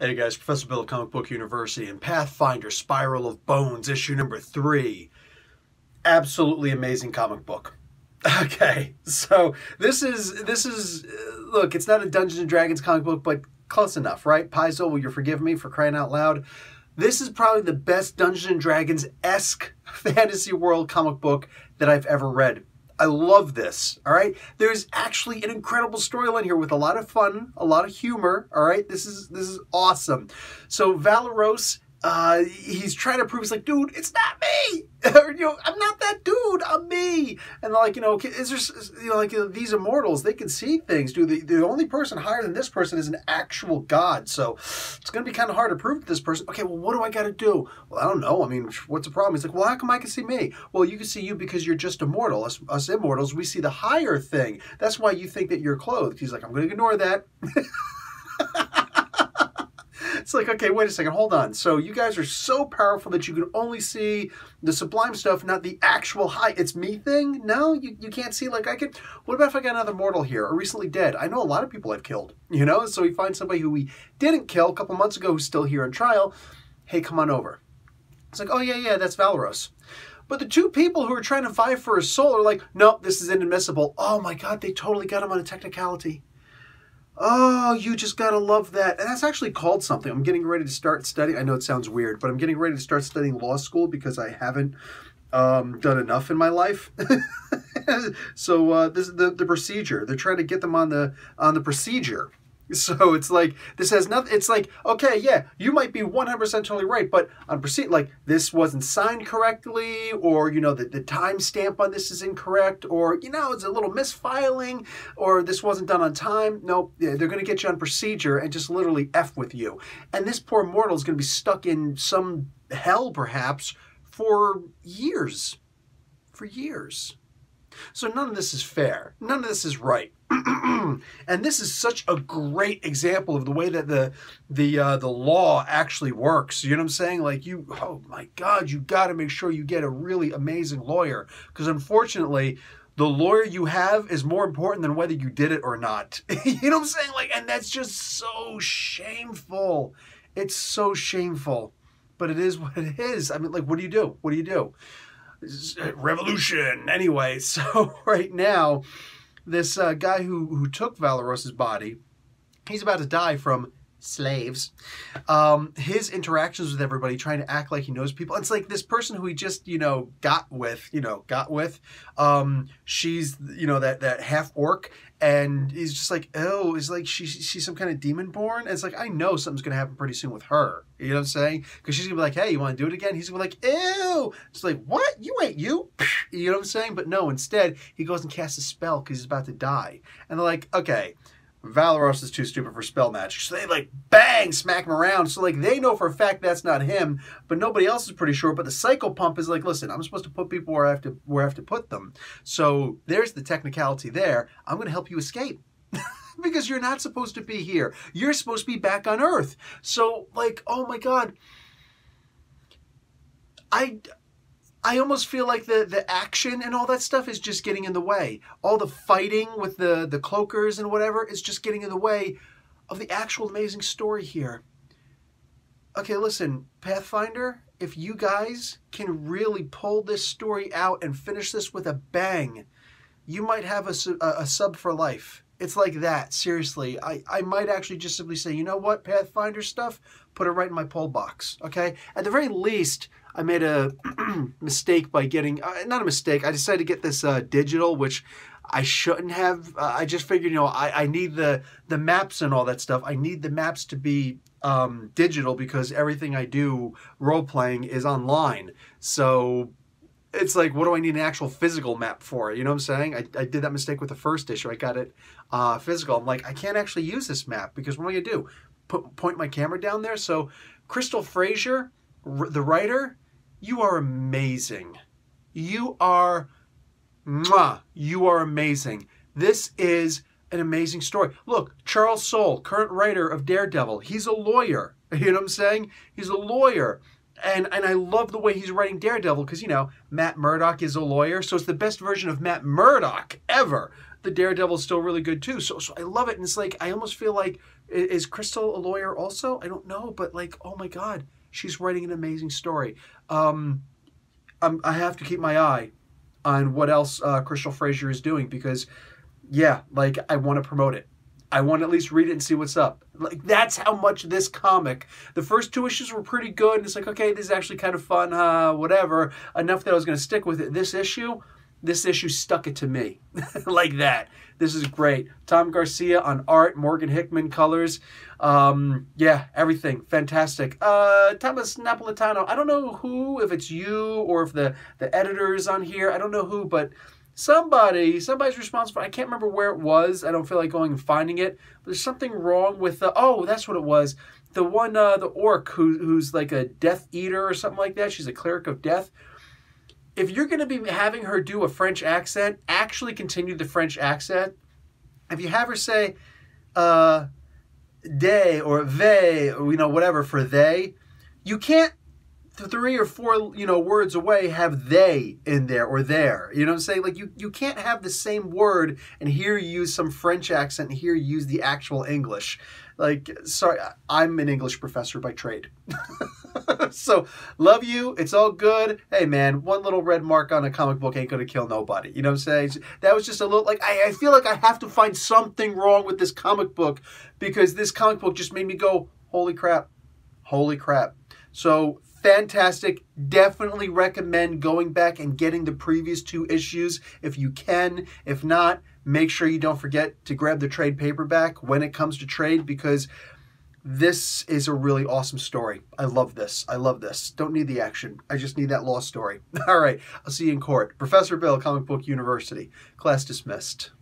Hey guys, Professor Bill of Comic Book University and Pathfinder Spiral of Bones, issue number 3. Absolutely amazing comic book. Okay, so this is look, it's not a Dungeons and Dragons comic book, but close enough, right? Paizo, will you forgive me for crying out loud? This is probably the best Dungeons and Dragons-esque fantasy world comic book that I've ever read. I love this, all right? There's actually an incredible storyline here with a lot of fun, a lot of humor, all right? This is awesome. So Valeros, he's trying to prove, he's like, dude, it's not me. Or, I'm not that dude, I'm me. And they're like, is there, these immortals, they can see things, dude. The only person higher than this person is an actual god. So it's going to be kind of hard to prove to this person. Okay, well, what do I got to do? Well, I don't know. I mean, what's the problem? He's like, well, how come I can see me? Well, you can see you because you're just immortal. Us immortals, we see the higher thing. That's why you think that you're clothed. He's like, I'm going to ignore that. It's like, okay, wait a second, hold on. So you guys are so powerful that you can only see the sublime stuff, not the actual high, it's me thing? No, you can't see like I could. What about if I got another mortal here, or recently dead? I know a lot of people I've killed, So we find somebody who we didn't kill a couple months ago who's still here on trial. Hey, come on over. It's like, oh yeah, that's Valeros. But the two people who are trying to vie for his soul are like, no, this is inadmissible. Oh my God, they totally got him on a technicality. Oh, you just gotta love that. And that's actually called something. I'm getting ready to start studying. I know it sounds weird, but I'm getting ready to start studying law school because I haven't done enough in my life. So this is the procedure. They're trying to get them on the procedure. So it's like, this has nothing, it's like, okay, yeah, you might be 100% totally right, but on like, this wasn't signed correctly, or, the timestamp on this is incorrect, or, it's a little misfiling, or this wasn't done on time. No, they're going to get you on procedure and just literally F with you. And this poor mortal is going to be stuck in some hell, perhaps, for years. For years. So none of this is fair. None of this is right. And this is such a great example of the way that the law actually works. You know what I'm saying? Like oh my God, you got to make sure you get a really amazing lawyer, because unfortunately, the lawyer you have is more important than whether you did it or not. You know what I'm saying? Like, and that's just so shameful. It's so shameful, but it is what it is. I mean, like, what do you do? What do you do? Revolution. Anyway, so right now, this guy who took Valeros's body, he's about to die from slaves. His interactions with everybody, trying to act like he knows people. It's like this person who he just, got with, she's, that half orc, and he's just like, oh, it's like she's some kind of demon born. And it's like, I know something's going to happen pretty soon with her. You know what I'm saying? Because she's going to be like, hey, you want to do it again? He's going to be like, ew. It's like, what? You ain't you. You know what I'm saying? But no, instead, he goes and casts a spell because he's about to die. And they're like, okay, Valeros is too stupid for spell magic. So they like bang, smack him around. So like they know for a fact that's not him, but nobody else is pretty sure. But the psycho pump is like, listen, I'm supposed to put people where I have to put them. So there's the technicality there. I'm going to help you escape. Because you're not supposed to be here. You're supposed to be back on Earth. So like, oh my God. I almost feel like the action and all that stuff is just getting in the way. All the fighting with the cloakers and whatever is just getting in the way of the actual amazing story here. Okay, listen, Pathfinder, if you guys can really pull this story out and finish this with a bang, you might have a sub for life. It's like that, seriously. I might actually just simply say, you know what, Pathfinder stuff, put it right in my poll box, okay? At the very least, I made a mistake by getting, not a mistake, I decided to get this digital, which I shouldn't have. I just figured, I need the maps and all that stuff. I need the maps to be digital because everything I do role-playing is online. So it's like, what do I need an actual physical map for? You know what I'm saying? I did that mistake with the first issue. I got it physical. I'm like, I can't actually use this map because what am I going to do? Point my camera down there? So Crystal Frazier, the writer, you are amazing. You are, you are amazing. This is an amazing story. Look, Charles Soule, current writer of Daredevil, he's a lawyer. You know what I'm saying? He's a lawyer. And I love the way he's writing Daredevil because, Matt Murdock is a lawyer, so it's the best version of Matt Murdock ever. the Daredevil is still really good too. So I love it. And it's like, I almost feel like, is Crystal a lawyer also? I don't know, but like, oh my God, she's writing an amazing story. I have to keep my eye on what else Crystal Frazier is doing, because yeah, like, I want to promote it. I want to at least read it and see what's up. Like, that's how much this comic, the first 2 issues were pretty good, and it's like, okay, this is actually kind of fun, whatever, enough that I was going to stick with it. This issue stuck it to me. Like that. This is great. Tom Garcia on art, Morgan Hickman colors. Yeah, everything. Fantastic. Thomas Napolitano, I don't know who, if it's you or if the editor is on here. I don't know who, but somebody's responsible. I can't remember where it was. I don't feel like going and finding it. But there's something wrong with the, oh, that's what it was. The one, the orc who's like a Death Eater or something like that. She's a cleric of death. If you're going to be having her do a French accent, actually continue the French accent. If you have her say they or they, or, whatever for they, you can't 3 or 4, words away have they in there or there. You know what I'm saying? Like, you can't have the same word and here you use some French accent and here you use the actual English. Like, sorry, I'm an English professor by trade. So, love you. It's all good. Hey, man, one little red mark on a comic book ain't going to kill nobody. You know what I'm saying? That was just a little, like, I feel like I have to find something wrong with this comic book, because this comic book just made me go, holy crap. Holy crap. So, fantastic. Definitely recommend going back and getting the previous 2 issues if you can. If not, make sure you don't forget to grab the trade paperback when it comes to trade, because this is a really awesome story. I love this. I love this. Don't need the action. I just need that law story. All right. I'll see you in court. Professor Bill, Comic Book University. Class dismissed.